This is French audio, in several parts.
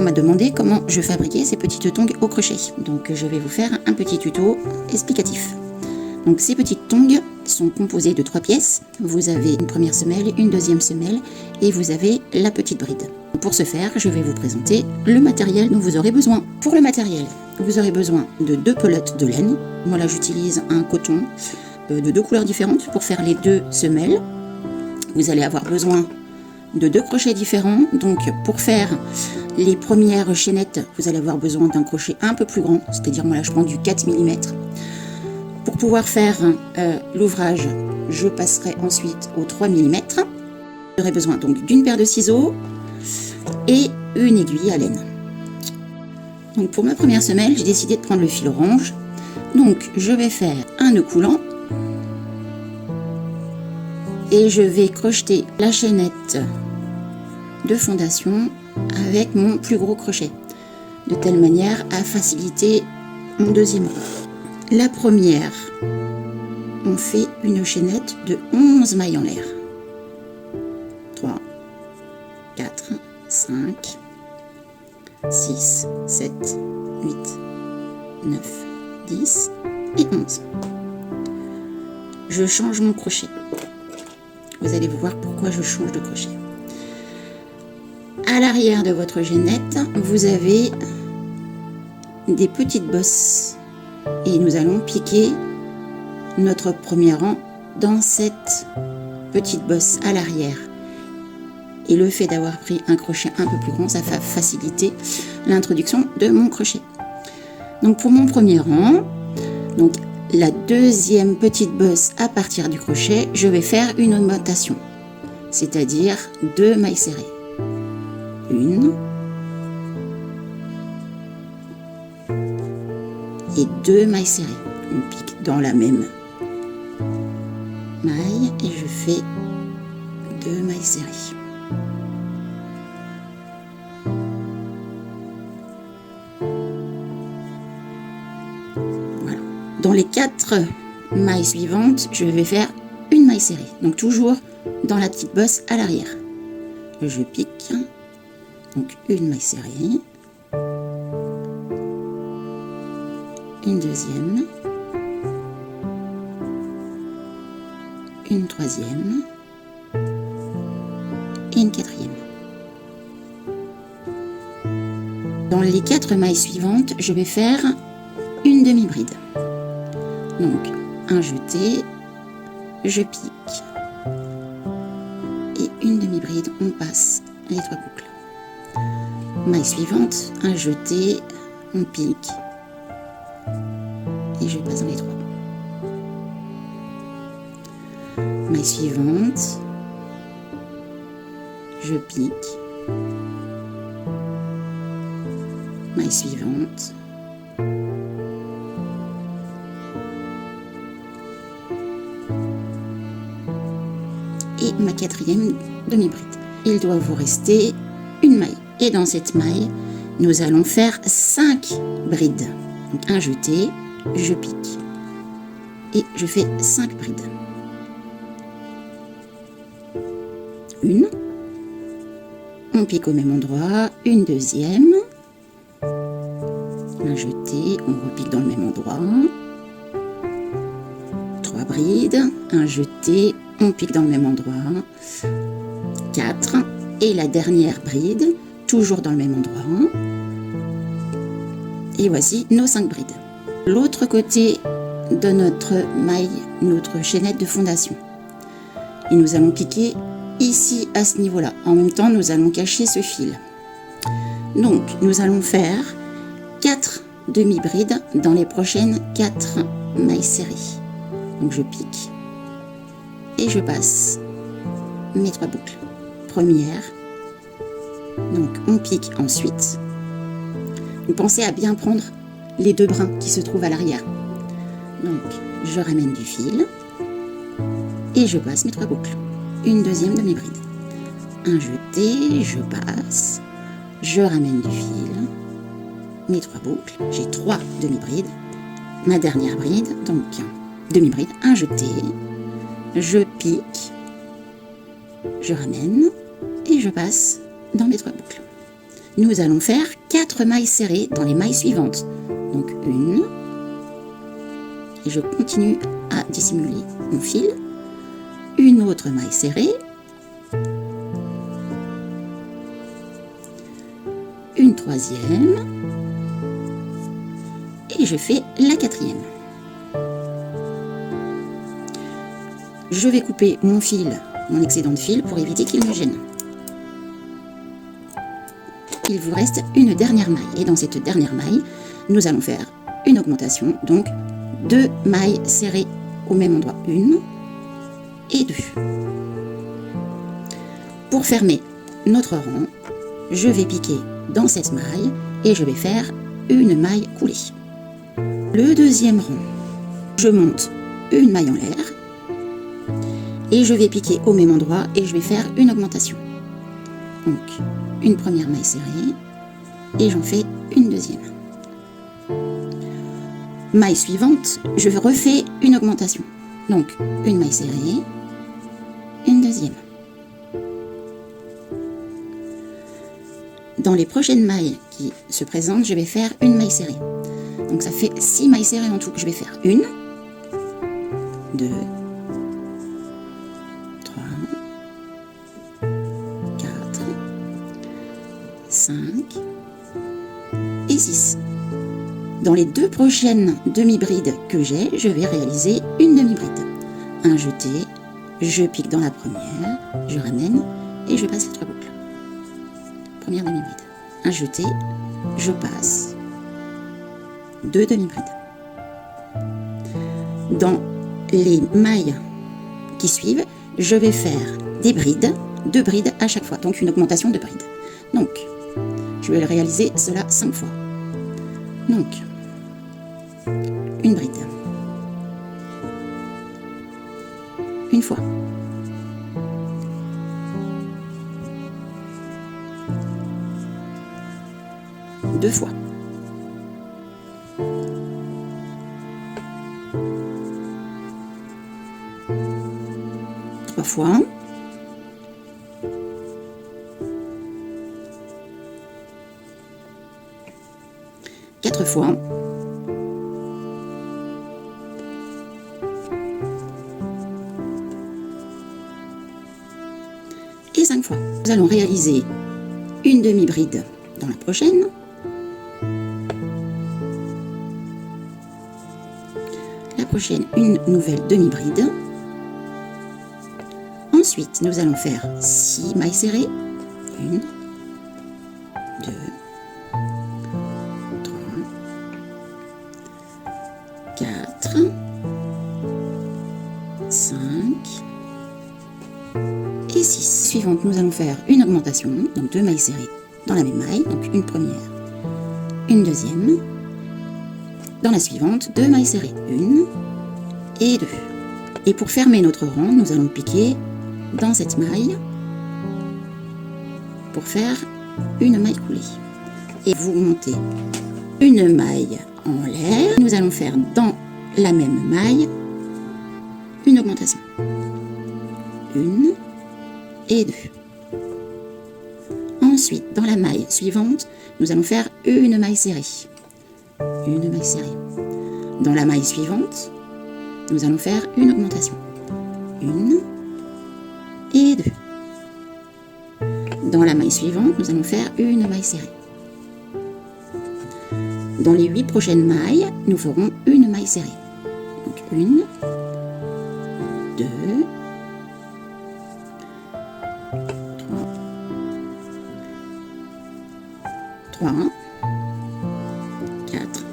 on m'a demandé comment je fabriquais ces petites tongs au crochet. Donc je vais vous faire un petit tuto explicatif. Donc ces petites tongs sont composées de 3 pièces. Vous avez une première semelle, une deuxième semelle et vous avez la petite bride. Pour ce faire, je vais vous présenter le matériel dont vous aurez besoin. Pour le matériel, vous aurez besoin de 2 pelotes de laine. Moi là j'utilise un coton de 2 couleurs différentes pour faire les 2 semelles. Vous allez avoir besoin de 2 crochets différents. Donc pour faire les premières chaînettes, vous allez avoir besoin d'un crochet un peu plus grand, c'est-à-dire moi là je prends du 4 mm. Pour pouvoir faire l'ouvrage, je passerai ensuite au 3 mm. J'aurai besoin donc d'une paire de ciseaux et une aiguille à laine. Donc pour ma première semelle, j'ai décidé de prendre le fil orange. Donc je vais faire un nœud coulant et je vais crocheter la chaînette de fondation avec mon plus gros crochet, de telle manière à faciliter mon deuxième rang. La première, on fait une chaînette de 11 mailles en l'air. 3, 4, 5, 6, 7, 8, 9, 10 et 11. Je change mon crochet. Vous allez voir pourquoi je change de crochet. À l'arrière de votre chaînette, vous avez des petites bosses et nous allons piquer notre premier rang dans cette petite bosse à l'arrière. Et le fait d'avoir pris un crochet un peu plus grand, ça va faciliter l'introduction de mon crochet. Donc pour mon premier rang, donc la deuxième petite bosse à partir du crochet, je vais faire une augmentation, c'est-à-dire 2 mailles serrées. 1 et 2 mailles serrées. On pique dans la même maille et je fais 2 mailles serrées. Voilà. Dans les 4 mailles suivantes, je vais faire une maille serrée. Donc toujours dans la petite bosse à l'arrière. Je pique. Donc une maille serrée. Une deuxième, une troisième et une quatrième. Dans les 4 mailles suivantes, je vais faire une demi-bride. Donc un jeté, je pique et une demi-bride, on passe les 3 boucles. Maille suivante, un jeté, on pique et je passe dans les 3. Maille suivante, je pique, maille suivante, et ma 4e demi-bride. Il doit vous rester une maille. Et dans cette maille, nous allons faire 5 brides. Donc un jeté, je pique et je fais 5 brides. Une, on pique au même endroit, une deuxième, un jeté, on repique dans le même endroit, 3 brides, un jeté, on pique dans le même endroit, 4 et la dernière bride, toujours dans le même endroit. Et voici nos 5 brides. L'autre côté de notre maille, notre chaînette de fondation. Et nous allons piquer ici à ce niveau-là. En même temps, nous allons cacher ce fil. Donc, nous allons faire 4 demi-brides dans les prochaines 4 mailles serrées. Donc, je pique et je passe mes 3 boucles. Première. Donc, on pique ensuite. Vous pensez à bien prendre les 2 brins qui se trouvent à l'arrière. Donc, je ramène du fil et je passe mes 3 boucles. Une deuxième demi-bride. Un jeté, je passe, je ramène du fil, mes 3 boucles, j'ai 3 demi-brides, ma dernière bride, donc demi-bride, un jeté, je pique, je ramène et je passe dans mes 3 boucles. nous allons faire 4 mailles serrées dans les mailles suivantes. Donc une, et je continue à dissimuler mon fil, une autre maille serrée, une troisième, et je fais la quatrième. Je vais couper mon fil, mon excédent de fil, pour éviter qu'il me gêne. Il vous reste une dernière maille, et dans cette dernière maille, nous allons faire une augmentation, donc 2 mailles serrées au même endroit, 1 et 2. Pour fermer notre rang, je vais piquer dans cette maille et je vais faire une maille coulée. Le deuxième rang, je monte une maille en l'air et je vais piquer au même endroit et je vais faire une augmentation. Donc une première maille serrée et j'en fais une deuxième. Maille suivante, je refais une augmentation. Donc une maille serrée, une deuxième. Dans les prochaines mailles qui se présentent, je vais faire une maille serrée. Donc ça fait 6 mailles serrées en tout que je vais faire. 1, 2, 3, 4, 5 et 6. Dans les 2 prochaines demi-brides que j'ai, je vais réaliser une demi-bride. Un jeté, je pique dans la première, je ramène et je passe les 3 boucles. Première demi-bride. Un jeté, je passe 2 demi-brides. Dans les mailles qui suivent, je vais faire des brides, 2 brides à chaque fois, donc une augmentation de brides. Donc, je vais réaliser cela 5 fois. Donc, une bride, une fois, deux fois, trois fois, quatre fois, et 5 fois. Nous allons réaliser une demi-bride dans la prochaine. La prochaine, une nouvelle demi-bride. Ensuite, nous allons faire 6 mailles serrées. 1, 2, 3, 4, 5 et 6. Suivante, nous allons faire une augmentation, donc 2 mailles serrées dans la même maille, donc une première, une deuxième. Dans la suivante, 2 mailles serrées, 1 et 2. Et pour fermer notre rang, nous allons piquer dans cette maille pour faire une maille coulée. Et vous montez une maille en l'air. Nous allons faire dans la même maille une augmentation. 1 et 2. Ensuite, dans la maille suivante, nous allons faire une maille serrée. Une maille serrée. Dans la maille suivante, nous allons faire une augmentation. 1 et 2. Dans la maille suivante, nous allons faire une maille serrée. Dans les 8 prochaines mailles, nous ferons une maille serrée. Donc 1, 2, 3, 4,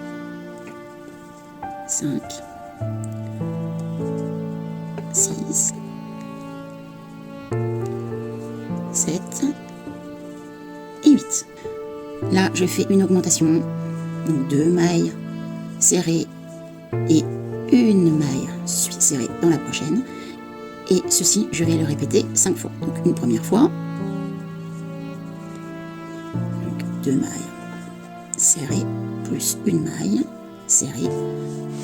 5, 6, 7 et 8. Là, je fais une augmentation, donc 2 mailles serrées et une maille serrée dans la prochaine. Et ceci, je vais le répéter 5 fois. Donc une première fois, donc 2 mailles serrées plus une maille serrée.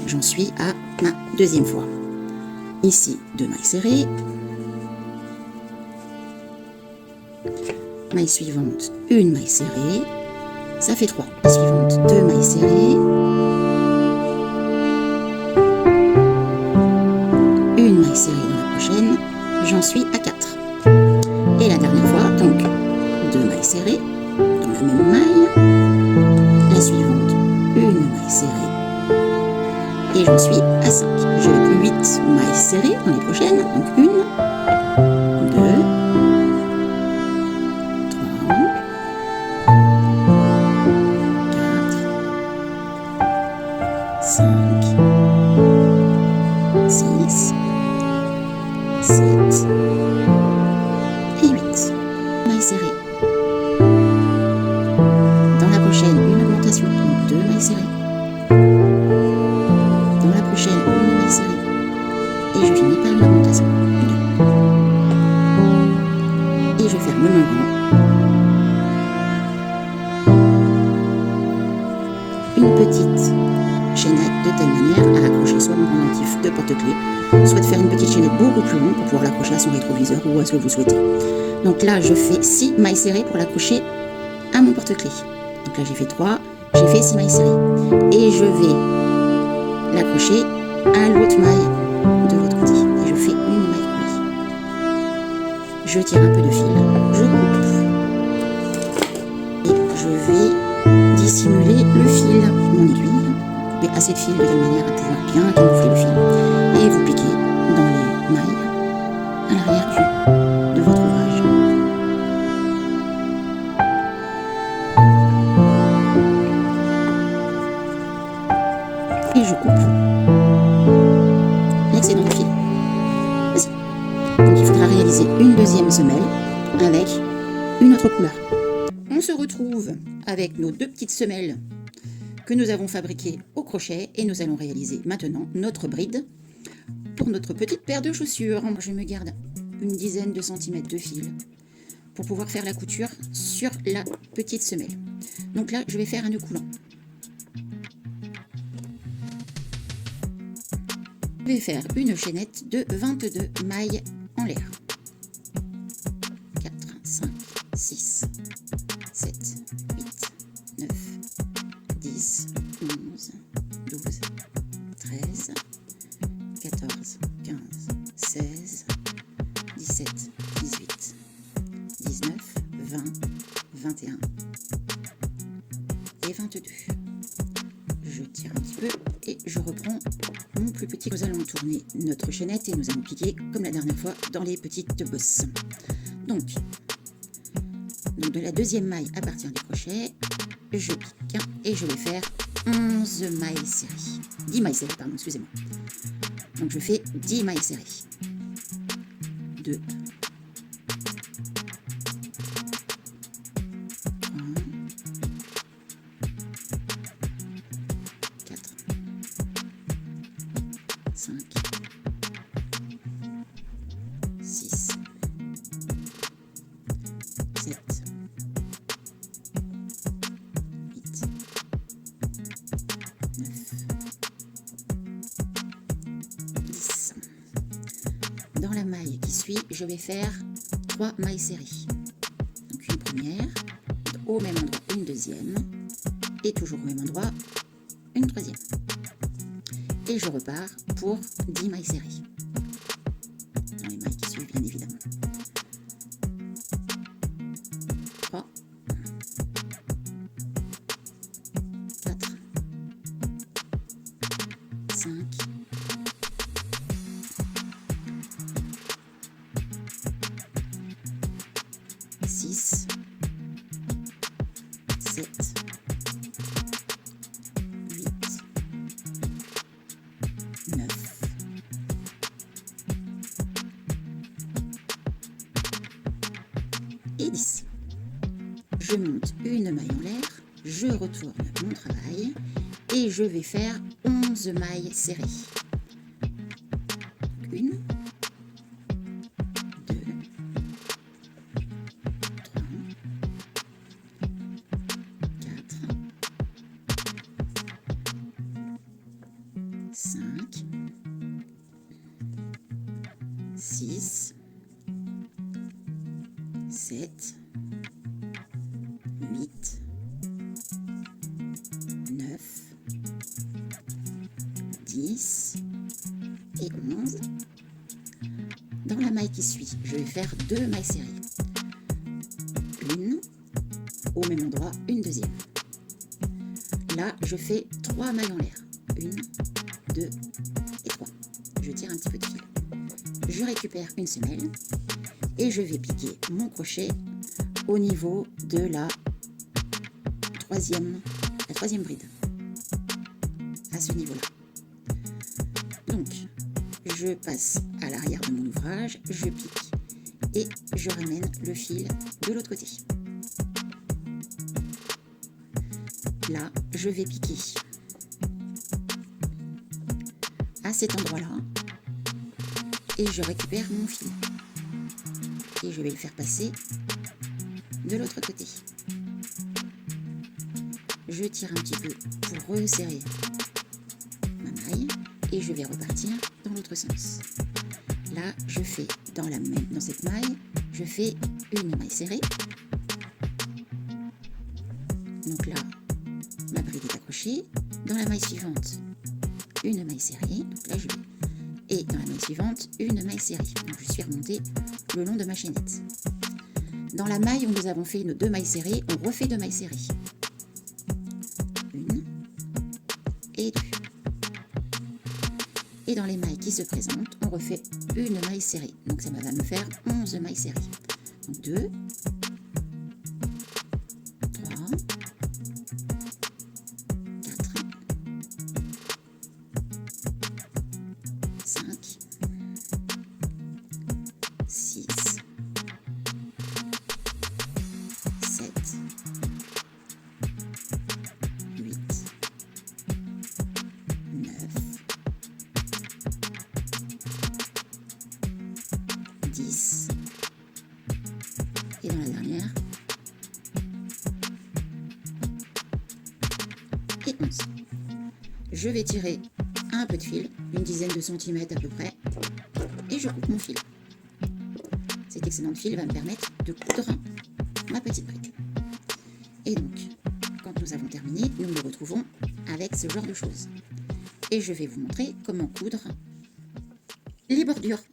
J'en suis à ma deuxième fois. Ici, 2 mailles serrées. maille suivante, une maille serrée, ça fait 3. La suivante, 2 mailles serrées, une maille serrée dans la prochaine, j'en suis à 4. Et la dernière fois, donc 2 mailles serrées dans la même maille, la suivante, une maille serrée, et j'en suis à 5. J'ai 8 mailles serrées dans les prochaines, donc 1, 2, 3, 4, 5, 6, 7 et 8 mailles serrées. Dans la prochaine, une augmentation, donc 2 mailles serrées. Dans la prochaine, une maille serrée. Et je finis par une augmentation, 2. Et je ferme mon rang. Une petite chaînette de telle manière à accrocher soit mon pendentif de porte-clés, soit de faire une petite chaînette beaucoup plus longue pour pouvoir l'accrocher à son rétroviseur ou à ce que vous souhaitez. Donc là, je fais 6 mailles serrées pour l'accrocher à mon porte-clés. Donc là, j'ai fait 3, j'ai fait 6 mailles serrées. Et je vais l'accrocher à l'autre maille de l'autre côté. Et je fais une maille coulée. Je tire un peu de fil, je coupe. Et je vais dissimuler le fil, mon aiguille. Couper assez de fil de telle manière à pouvoir bien camoufler le fil. Et vous piquez dans les mailles à l'arrière de votre ouvrage. Et je coupe l'excédent de fil. Voici. Donc il faudra réaliser une deuxième semelle avec une autre couleur. On se retrouve avec nos 2 petites semelles que nous avons fabriquées au crochet et nous allons réaliser maintenant notre bride pour notre petite paire de chaussures. Je me garde une dizaine de centimètres de fil pour pouvoir faire la couture sur la petite semelle. Donc là, je vais faire un nœud coulant. Je vais faire une chaînette de 22 mailles en l'air. 4, 5, 6, 7, 8, 9, 10, 11, 12, 13, 14, 15, 16, 17, 18, 19, 20, 21 et 22. Je tire un petit peu et je reprends mon plus petit. Nous allons tourner notre chaînette et nous allons piquer comme la dernière fois dans les petites bosses. Donc de la deuxième maille à partir du crochet, je pique et je vais faire 11 mailles serrées. 10 mailles serrées, pardon, excusez-moi. Donc je fais 10 mailles serrées. 2, 5, 6, 7, 8, 9, 10. Dans la maille qui suit, je vais faire 3 mailles serrées. Donc une première, au même endroit une deuxième, et toujours au même endroit une troisième. Et je repars pour 10 mailles serrées. Dans les mailles qui suivent, bien évidemment. 3, 4, 5, 6, 7, 8, 9, et 10. Je monte une maille en l'air, je retourne mon travail et je vais faire 11 mailles serrées. 1, 2, 3, 4, 5, 6, 7, 10 et 11. Dans la maille qui suit, je vais faire 2 mailles serrées. Une, au même endroit, une deuxième. Là, je fais 3 mailles en l'air. 1, 2 et 3. Je tire un petit peu de fil. Je récupère une semelle et je vais piquer mon crochet au niveau de la troisième bride. À ce niveau-là. Donc, je passe à l'arrière de mon ouvrage, je pique et je ramène le fil de l'autre côté. Là, je vais piquer à cet endroit-là et je récupère mon fil. Et je vais le faire passer de l'autre côté. Je tire un petit peu pour resserrer ma maille et je vais repartir dans l'autre sens. Là, je fais dans cette maille, je fais une maille serrée. Donc là, ma bride est accrochée. Dans la maille suivante, une maille serrée. Donc là, et dans la maille suivante, une maille serrée. Donc je suis remontée le long de ma chaînette. Dans la maille où nous avons fait nos 2 mailles serrées, on refait 2 mailles serrées. 1 et 2. Et dans les mailles qui se présentent, on refait une maille serrée. Donc ça va me faire 11 mailles serrées. Donc 2, 3, 4, 5, 6, 7, 8, 9, 10 et dans la dernière et 11. Je vais tirer un peu de fil, une dizaine de centimètres à peu près, et je coupe mon fil. Cet excédent de fil va me permettre de coudre ma petite bride. Et donc, quand nous avons terminé, nous nous retrouvons avec ce genre de choses. Et je vais vous montrer comment coudre les bordures.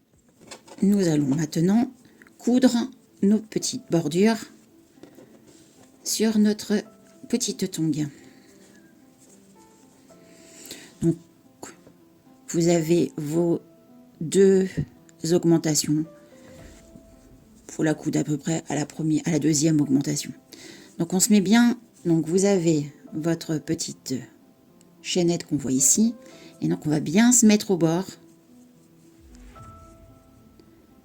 Nous allons maintenant coudre nos petites bordures sur notre petite tongue. Donc, vous avez vos 2 augmentations. Il faut la coudre à peu près à la deuxième augmentation. Donc, on se met bien. Donc, vous avez votre petite chaînette qu'on voit ici. Et donc, on va bien se mettre au bord.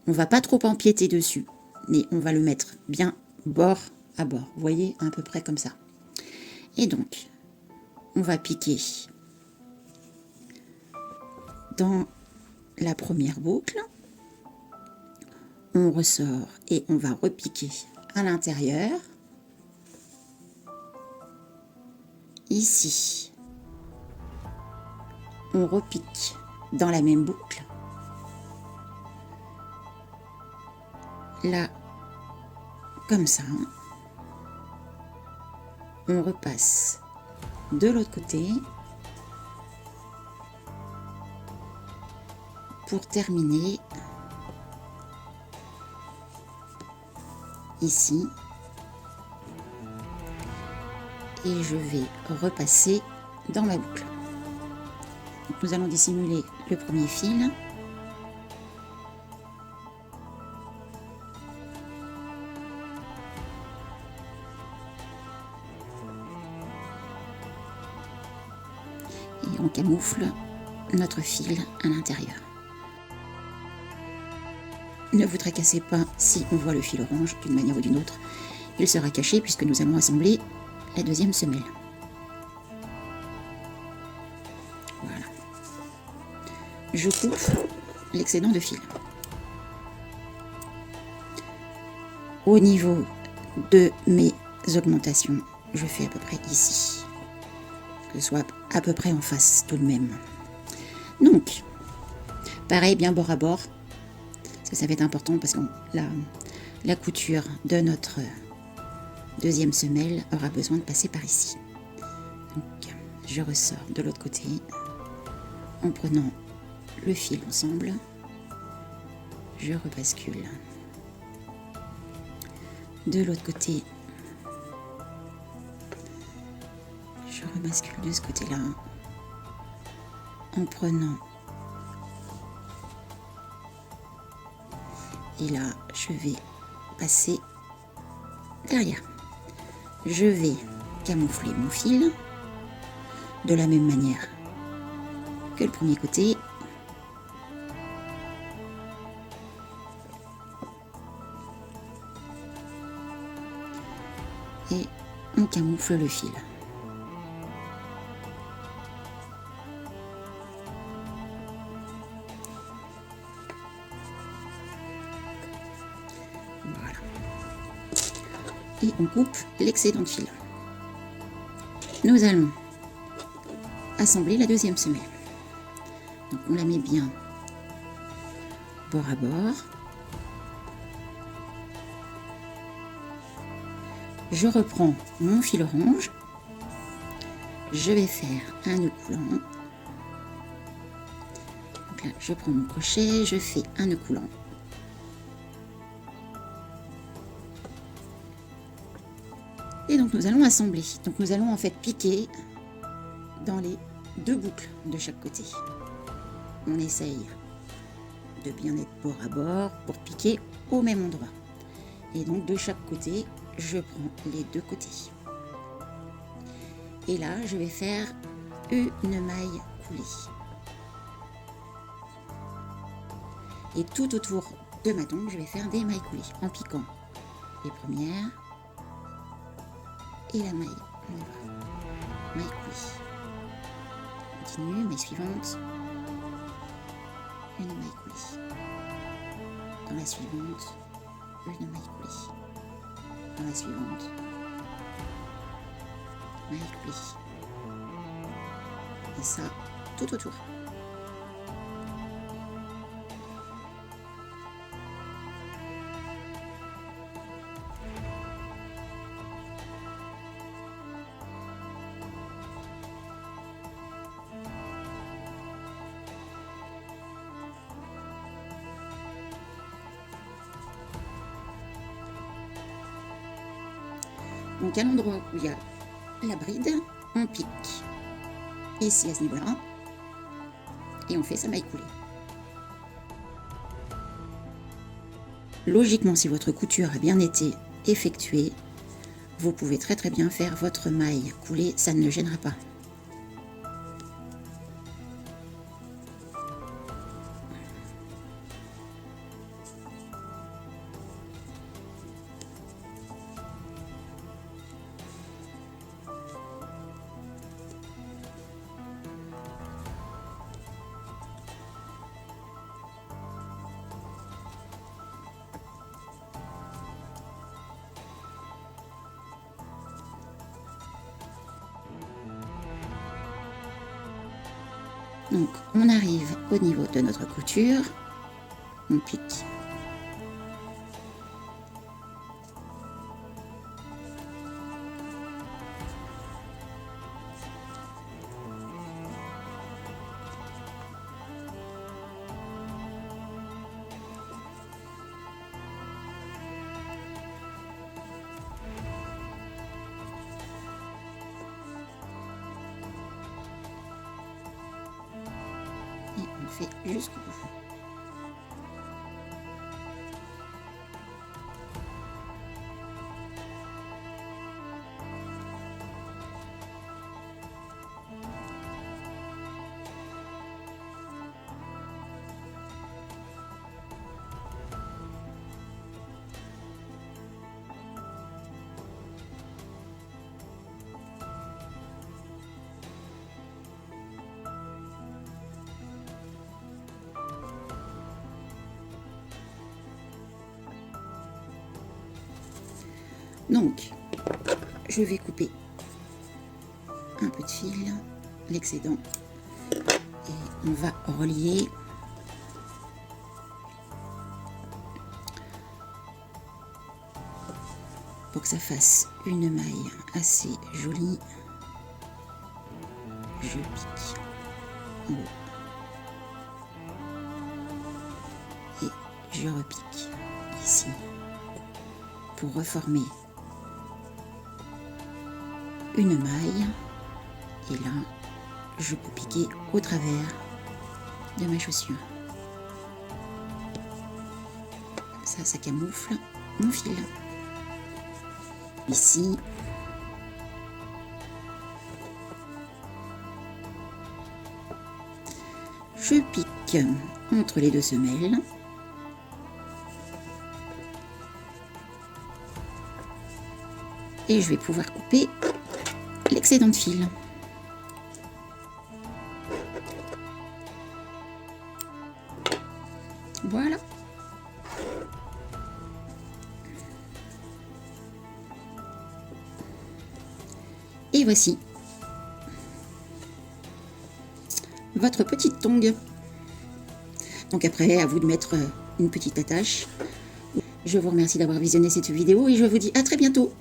On ne va pas trop empiéter dessus, mais on va le mettre bien bord à bord. Vous voyez, à peu près comme ça. Et donc, on va piquer dans la première boucle. On ressort et on va repiquer à l'intérieur. Ici, on repique dans la même boucle. Là, comme ça, on repasse de l'autre côté pour terminer ici. Et je vais repasser dans ma boucle. Donc, nous allons dissimuler le premier fil. Et on camoufle notre fil à l'intérieur. Ne vous tracassez pas si on voit le fil orange d'une manière ou d'une autre. Il sera caché puisque nous allons assembler la deuxième semelle. Voilà. Je coupe l'excédent de fil. Au niveau de mes augmentations, je fais à peu près ici. Que ce soit à peu près en face tout de même. Donc, pareil, bien bord à bord. Parce que ça va être important parce que la couture de notre deuxième semelle aura besoin de passer par ici. Donc, je ressors de l'autre côté. en prenant le fil ensemble, je rebascule. De l'autre côté, je rebascule de ce côté-là en prenant. Et là, je vais passer derrière. Je vais camoufler mon fil de la même manière que le premier côté. Et on camoufle le fil. Voilà. Et on coupe l'excédent de fil. Nous allons assembler la deuxième semelle. Donc on la met bien bord à bord. Je reprends mon fil orange. Je vais faire un nœud coulant. Donc là, je prends mon crochet, je fais un nœud coulant. Et donc nous allons assembler. Donc nous allons en fait piquer dans les deux boucles de chaque côté. On essaye de bien être bord à bord pour piquer au même endroit. Et donc de chaque côté, je prends les deux côtés. Et là, je vais faire une maille coulée. Et tout autour de ma tongue, je vais faire des mailles coulées en piquant les premières et la maille en bas. Maille coulée. Continue, maille suivante. Une maille coulée. Dans la suivante, une maille coulée. Dans la suivante, maille coulée. Et ça, tout autour. Donc à l'endroit où il y a la bride, on pique ici à ce niveau-là et on fait sa maille coulée. Logiquement, si votre couture a bien été effectuée, vous pouvez très bien faire votre maille coulée, ça ne le gênera pas. Donc on arrive au niveau de notre couture, on pique. Et on fait jusqu'au bout. Donc, je vais couper un peu de fil, l'excédent, et on va relier pour que ça fasse une maille assez jolie. Je pique en haut. je repique ici pour reformer une maille. Et là, je peux piquer au travers de ma chaussure. Ça camoufle mon fil. Ici, je pique entre les deux semelles. Et je vais pouvoir couper l'excédent de fil. Voilà. Et voici votre petite tongue. Donc après, à vous de mettre une petite attache. Je vous remercie d'avoir visionné cette vidéo et je vous dis à très bientôt.